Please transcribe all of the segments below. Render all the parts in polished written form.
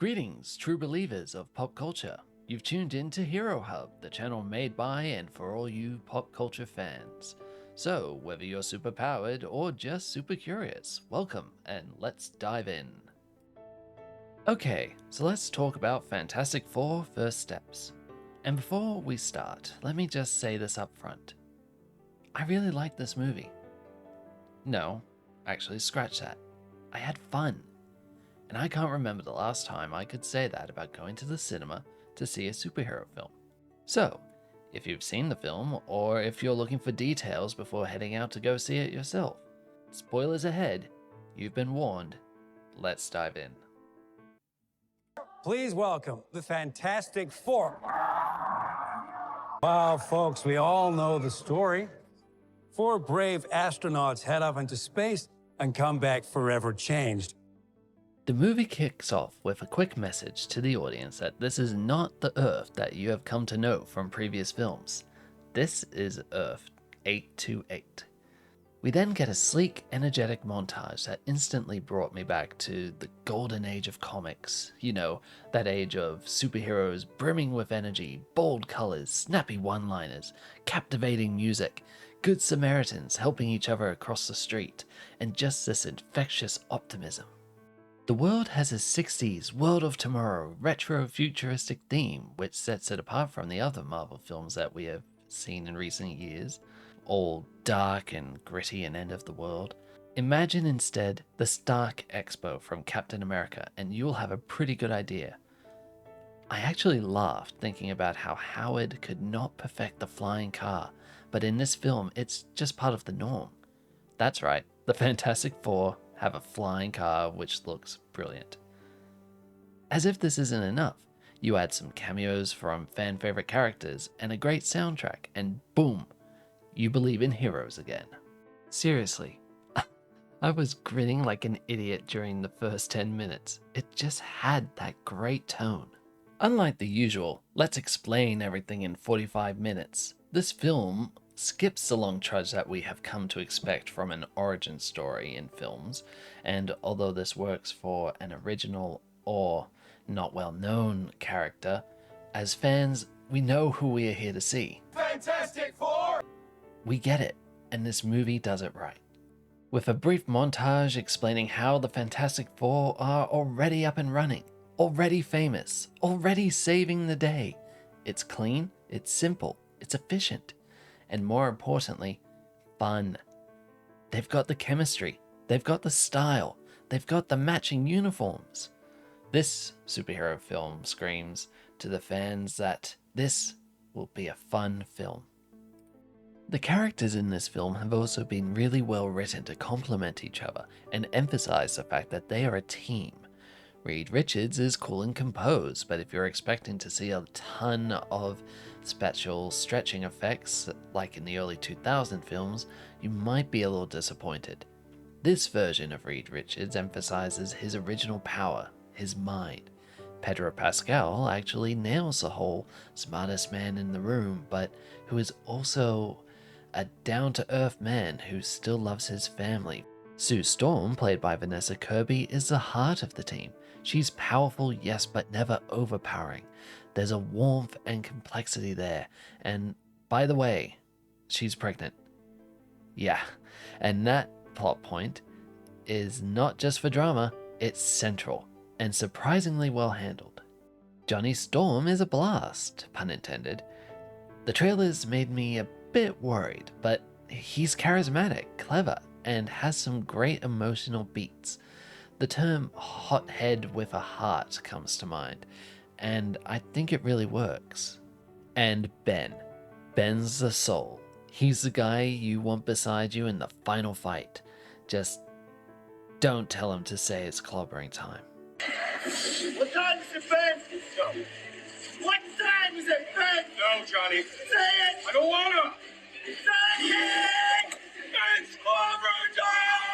Greetings, true believers of pop culture. You've tuned in to HeroHub, the channel made by and for all you pop culture fans. So, whether you're super powered or just super curious, welcome and let's dive in. Okay, so let's talk about Fantastic Four First Steps. And before we start, let me just say this up front. I really like this movie. No, actually scratch that. I had fun. And I can't remember the last time I could say that about going to the cinema to see a superhero film. So, if you've seen the film, or if you're looking for details before heading out to go see it yourself, spoilers ahead, you've been warned. Let's dive in. Please welcome the Fantastic Four. Wow, folks, we all know the story. Four brave astronauts head off into space and come back forever changed. The movie kicks off with a quick message to the audience that this is not the Earth that you have come to know from previous films. This is Earth 828. We then get a sleek, energetic montage that instantly brought me back to the golden age of comics. You know, that age of superheroes brimming with energy, bold colors, snappy one-liners, captivating music, good Samaritans helping each other across the street, and just this infectious optimism. The world has a 60s World of Tomorrow retro-futuristic theme, which sets it apart from the other Marvel films that we have seen in recent years, all dark and gritty and end of the world. Imagine instead the Stark Expo from Captain America, and you'll have a pretty good idea. I actually laughed thinking about how Howard could not perfect the flying car, but in this film it's just part of the norm. That's right, the Fantastic Four have a flying car which looks brilliant. As if this isn't enough, you add some cameos from fan favorite characters and a great soundtrack, and boom, you believe in heroes again. Seriously, I was grinning like an idiot during the first 10 minutes. It just had that great tone. Unlike the usual, let's explain everything in 45 minutes, this film skips the long trudge that we have come to expect from an origin story in films, and although this works for an original or not well-known character, as fans, we know who we are here to see. Fantastic Four! We get it, and this movie does it right. With a brief montage explaining how the Fantastic Four are already up and running, already famous, already saving the day. It's clean, it's simple, it's efficient, and more importantly, fun. They've got the chemistry, they've got the style, they've got the matching uniforms. This superhero film screams to the fans that this will be a fun film. The characters in this film have also been really well written to complement each other and emphasize the fact that they are a team. Reed Richards is cool and composed, but if you're expecting to see a ton of special stretching effects like in the early 2000 films, you might be a little disappointed. This version of Reed Richards emphasizes his original power, his mind. Pedro Pascal actually nails the whole smartest man in the room, but who is also a down-to-earth man who still loves his family. Sue Storm, played by Vanessa Kirby, is the heart of the team. She's powerful, yes, but never overpowering. There's a warmth and complexity there. And by the way, she's pregnant. Yeah, and that plot point is not just for drama, it's central and surprisingly well handled. Johnny Storm is a blast, pun intended. The trailers made me a bit worried, but he's charismatic, clever, and has some great emotional beats. The term hothead with a heart comes to mind, and I think it really works. And Ben. Ben's the soul. He's the guy you want beside you in the final fight. Just don't tell him to say it's clobbering time. What time is it, Ben? No. What time is it, Ben? No, Johnny. Say it! I don't wanna! Say it! It's clobbering time!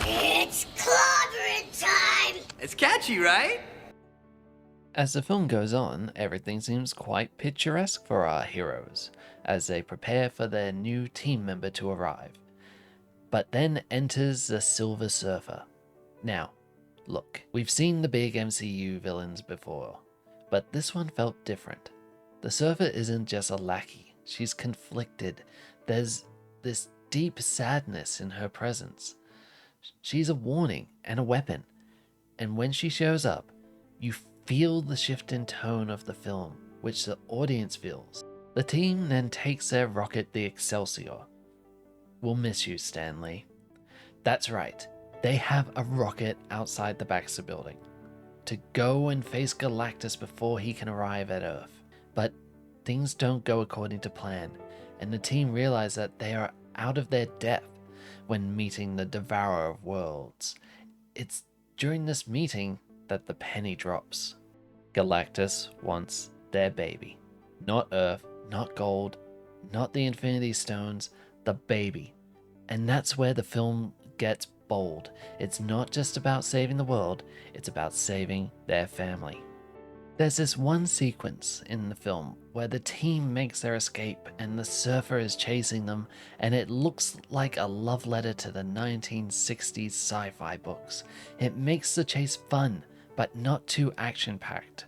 It's clobbering time! It's catchy, right? As the film goes on, everything seems quite picturesque for our heroes, as they prepare for their new team member to arrive. But then enters the Silver Surfer. Now, Look, we've seen the big MCU villains before, but this one felt different. The Surfer isn't just a lackey, she's conflicted. There's this deep sadness in her presence. She's a warning and a weapon, and when she shows up, you feel the shift in tone of the film, which the audience feels. The team then takes their rocket, the Excelsior. We'll miss you, Stanley. That's right, they have a rocket outside the Baxter building to go and face Galactus before he can arrive at Earth. But things don't go according to plan, and the team realize that they are out of their depth when meeting the Devourer of Worlds. It's during this meeting that the penny drops. Galactus wants their baby. Not Earth, not gold, not the Infinity Stones, the baby. And that's where the film gets bold. It's not just about saving the world, it's about saving their family. There's this one sequence in the film where the team makes their escape and the Surfer is chasing them, and it looks like a love letter to the 1960s sci-fi books. It makes the chase fun, but not too action-packed.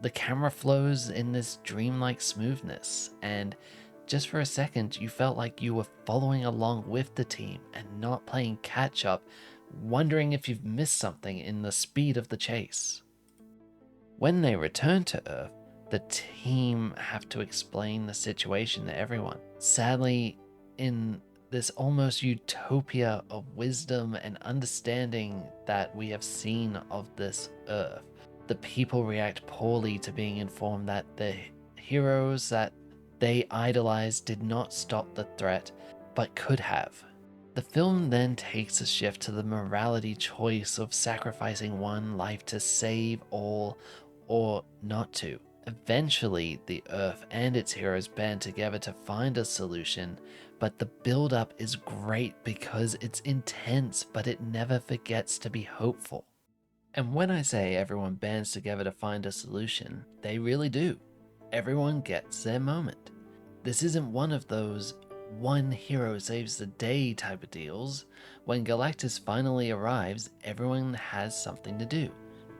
The camera flows in this dreamlike smoothness, and just for a second you felt like you were following along with the team and not playing catch-up, wondering if you've missed something in the speed of the chase. When they return to Earth, the team have to explain the situation to everyone. Sadly, in this almost utopia of wisdom and understanding that we have seen of this Earth, the people react poorly to being informed that the heroes that they idolized did not stop the threat, but could have. The film then takes a shift to the morality choice of sacrificing one life to save all, or not to. Eventually, the Earth and its heroes band together to find a solution, but the build-up is great because it's intense, but it never forgets to be hopeful. And when I say everyone bands together to find a solution, they really do. Everyone gets their moment. This isn't one of those one hero saves the day type of deals. When Galactus finally arrives, everyone has something to do.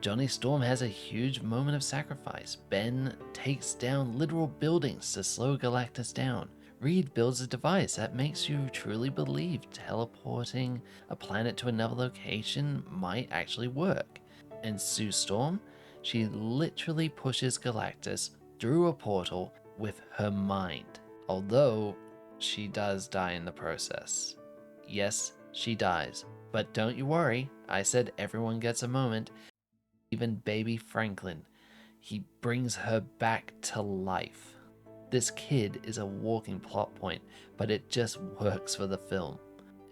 Johnny Storm has a huge moment of sacrifice. Ben takes down literal buildings to slow Galactus down. Reed builds a device that makes you truly believe teleporting a planet to another location might actually work. And Sue Storm, she literally pushes Galactus through a portal with her mind. Although she does die in the process. Yes, she dies. But don't you worry, I said everyone gets a moment. Even baby Franklin, he brings her back to life. This kid is a walking plot point, but it just works for the film.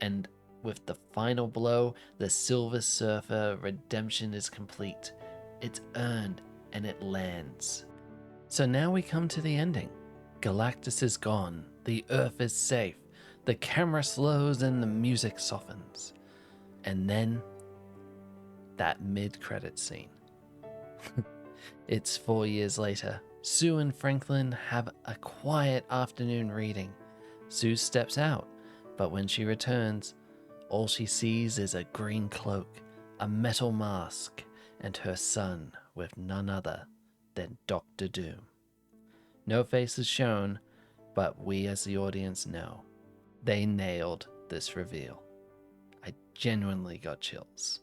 And with the final blow, the Silver Surfer redemption is complete. It's earned and it lands. So now we come to the ending. Galactus is gone, the Earth is safe, the camera slows and the music softens. And then that mid-credit scene. It's 4 years later. Sue and Franklin have a quiet afternoon reading. Sue steps out, but when she returns, all she sees is a green cloak, a metal mask, and her son with none other than Dr. Doom. No face is shown, but we as the audience know. They nailed this reveal. I genuinely got chills.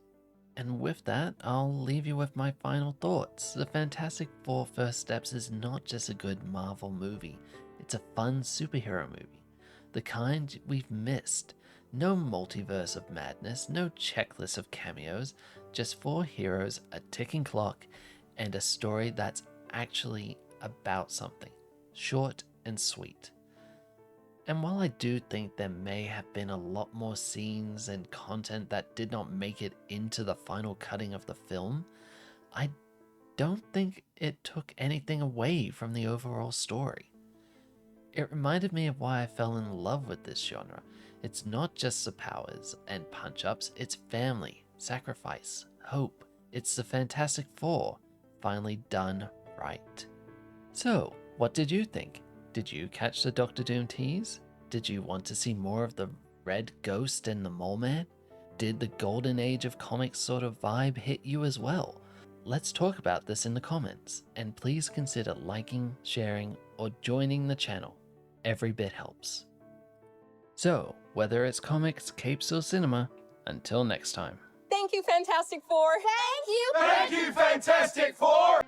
And with that, I'll leave you with my final thoughts. The Fantastic Four First Steps is not just a good Marvel movie, it's a fun superhero movie. The kind we've missed. No multiverse of madness, no checklist of cameos, just 4 heroes, a ticking clock, and a story that's actually about something. Short and sweet. And while I do think there may have been a lot more scenes and content that did not make it into the final cutting of the film, I don't think it took anything away from the overall story. It reminded me of why I fell in love with this genre. It's not just the powers and punch-ups, it's family, sacrifice, hope. It's the Fantastic Four, finally done right. So, what did you think? Did you catch the Doctor Doom tease? Did you want to see more of the Red Ghost and the Mole Man? Did the golden age of comics sort of vibe hit you as well? Let's talk about this in the comments, and please consider liking, sharing, or joining the channel. Every bit helps. So, whether it's comics, capes, or cinema, until next time. Thank you, Fantastic Four. Thank you. Thank you, Fantastic Four!